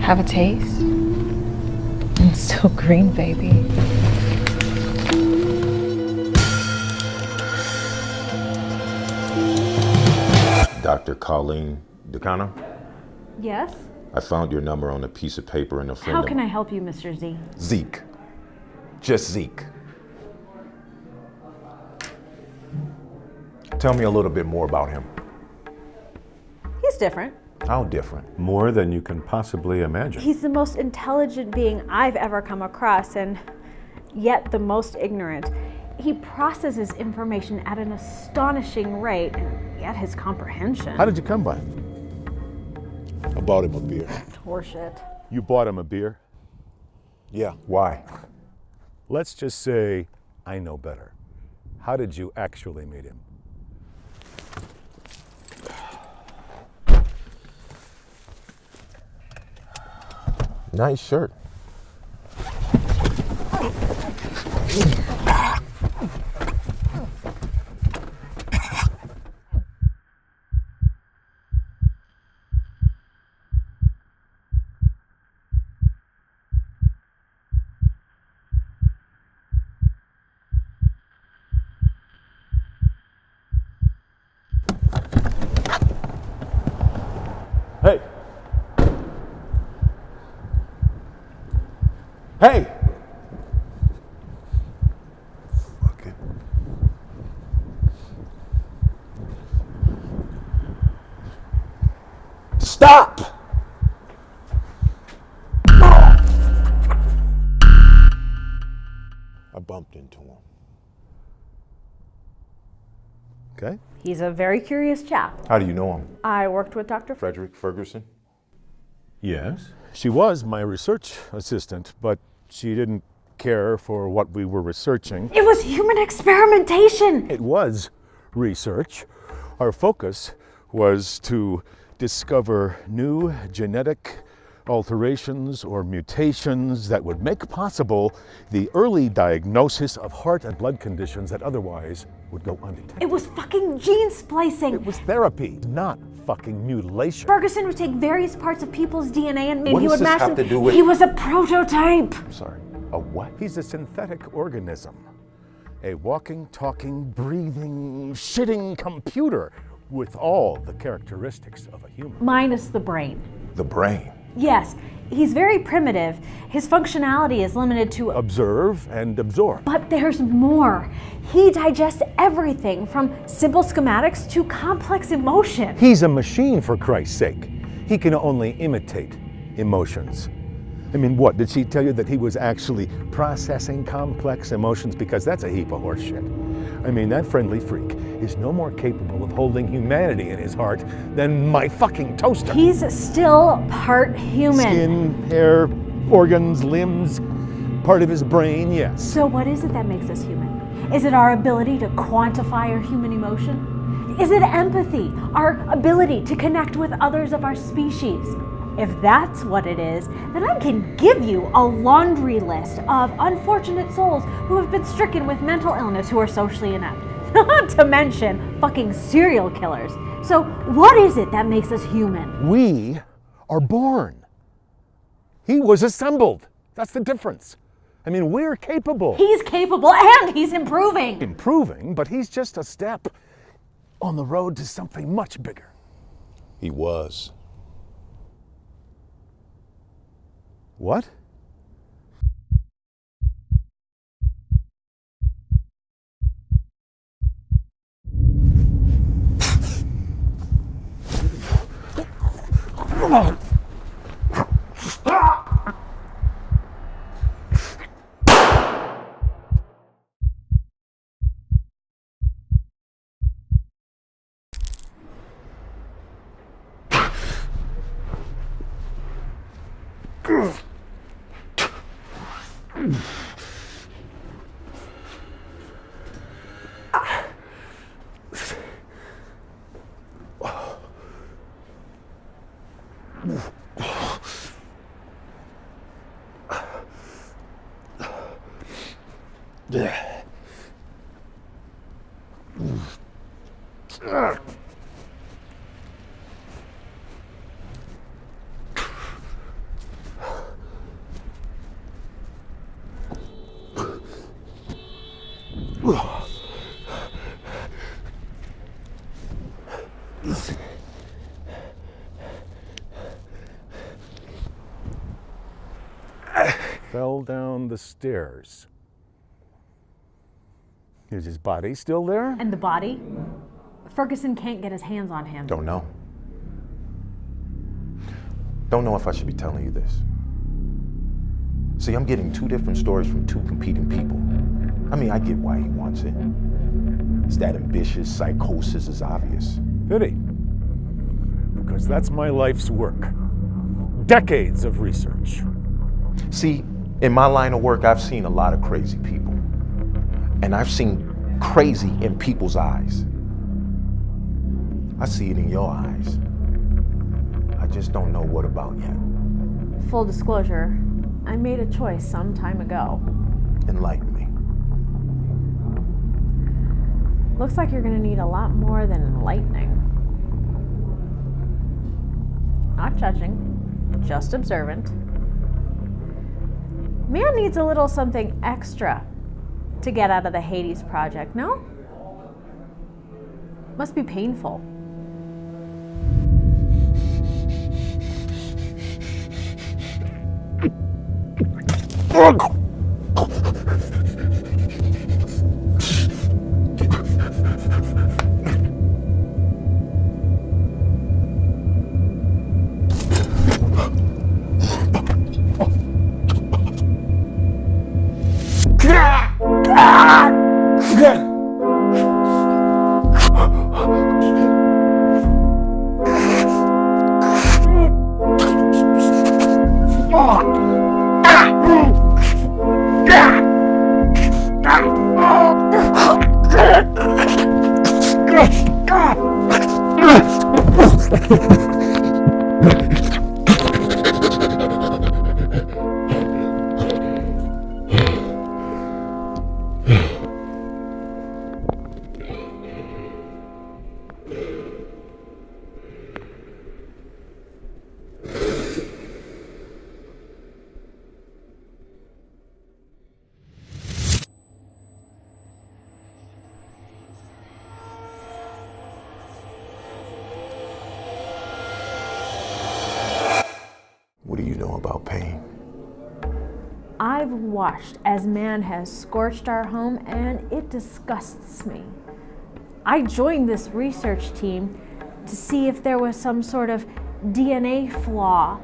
Have a taste? It's still green, baby. Dr. Colleen Decano? Yes? I found your number on a piece of paper in a friend How of can I help you, Mr. Z? Zeke. Just Zeke. Tell me a little bit more about him. He's different. How different? More than you can possibly imagine. He's the most intelligent being I've ever come across, and yet the most ignorant. He processes information at an astonishing rate, and yet his comprehension. How did you come by? I bought him a beer. Horseshit. You bought him a beer? Yeah. Why? Let's just say I know better. How did you actually meet him? Nice shirt. Hey! Hey! Fuck it. Stop! I bumped into him. Okay. He's a very curious chap. How do you know him? I worked with Dr. Frederick Ferguson? Yes. She was my research assistant, but she didn't care for what we were researching. It was human experimentation! It was research. Our focus was to discover new genetic alterations or mutations that would make possible the early diagnosis of heart and blood conditions that otherwise would go undetected. It was fucking gene splicing! It was therapy, not fucking mutilation. Ferguson would take various parts of people's DNA and What he does would this mash have them. to do with- He was a prototype! I'm sorry. A what? He's a synthetic organism. A walking, talking, breathing, shitting computer. with all the characteristics of a human. Minus the brain. The brain. Yes, he's very primitive. His functionality is limited to. Observe and absorb. But there's more. He digests everything from simple schematics to complex emotion. He's a machine, for Christ's sake. He can only imitate emotions. I mean, what, did she tell you that he was actually processing complex emotions? Because that's a heap of horse shit. I mean, that friendly freak is no more capable of holding humanity in his heart than my fucking toaster. He's still part human. Skin, hair, organs, limbs, part of his brain, yes. So what is it that makes us human? Is it our ability to quantify our human emotion? Is it empathy, our ability to connect with others of our species? If that's what it is, then I can give you a laundry list of unfortunate souls who have been stricken with mental illness who are socially inept. Not to mention fucking serial killers. So what is it that makes us human? We are born. He was assembled. That's the difference. I mean, we're capable. He's capable and he's improving. Improving, but he's just a step on the road to something much bigger. He was. What? Fell down the stairs. Is his body still there? And the body? Ferguson can't get his hands on him. Don't know. Don't know if I should be telling you this. See, I'm getting two different stories from two competing people. I mean, I get why he wants it. It's that ambitious psychosis is obvious. Pity. Because that's my life's work. Decades of research. See, in my line of work, I've seen a lot of crazy people. And I've seen crazy in people's eyes. I see it in your eyes. I just don't know what about yet. Full disclosure, I made a choice some time ago. Enlighten me. Looks like you're gonna need a lot more than enlightening. Not judging, just observant. Man needs a little something extra to get out of the Hades project, no? Must be painful. watched as man has scorched our home, and it disgusts me. I joined this research team to see if there was some sort of DNA flaw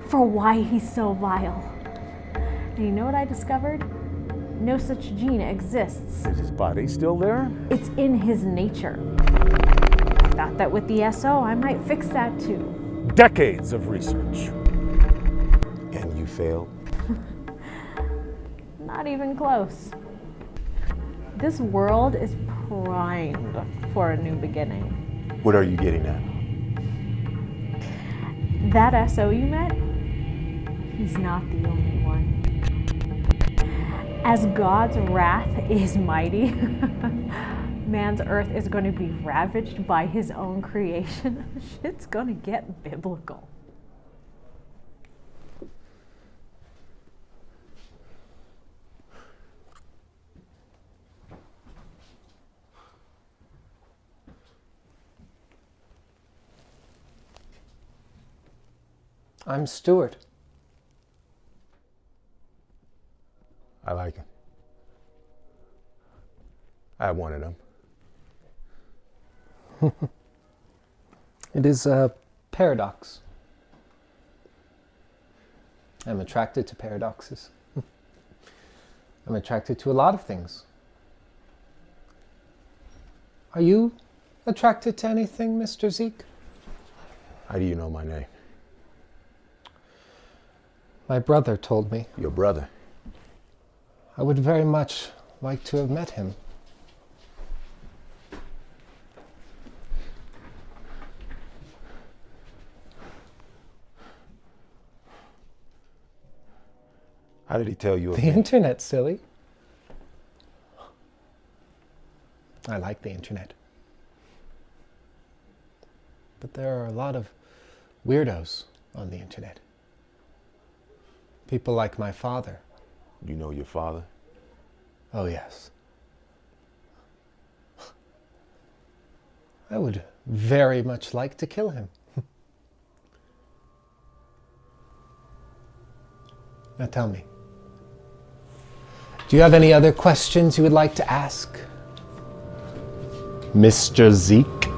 for why he's so vile. And you know what I discovered? No such gene exists. Is his body still there? It's in his nature. I thought that with the SO, I might fix that too. Decades of research. And you failed? Not even close. This world is primed for a new beginning. What are you getting at? That SO you met, he's not the only one. As God's wrath is mighty, man's earth is going to be ravaged by his own creation. Shit's going to get biblical. I'm Stuart. I like him. I have one of them. It is a paradox. I'm attracted to paradoxes. I'm attracted to a lot of things. Are you attracted to anything, Mr. Zeke? How do you know my name? My brother told me. Your brother. I would very much like to have met him. How did he tell you? The internet, silly. I like the internet. But there are a lot of weirdos on the internet. People like my father. You know your father? Oh, yes. I would very much like to kill him. Now tell me, do you have any other questions you would like to ask, Mr. Zeke?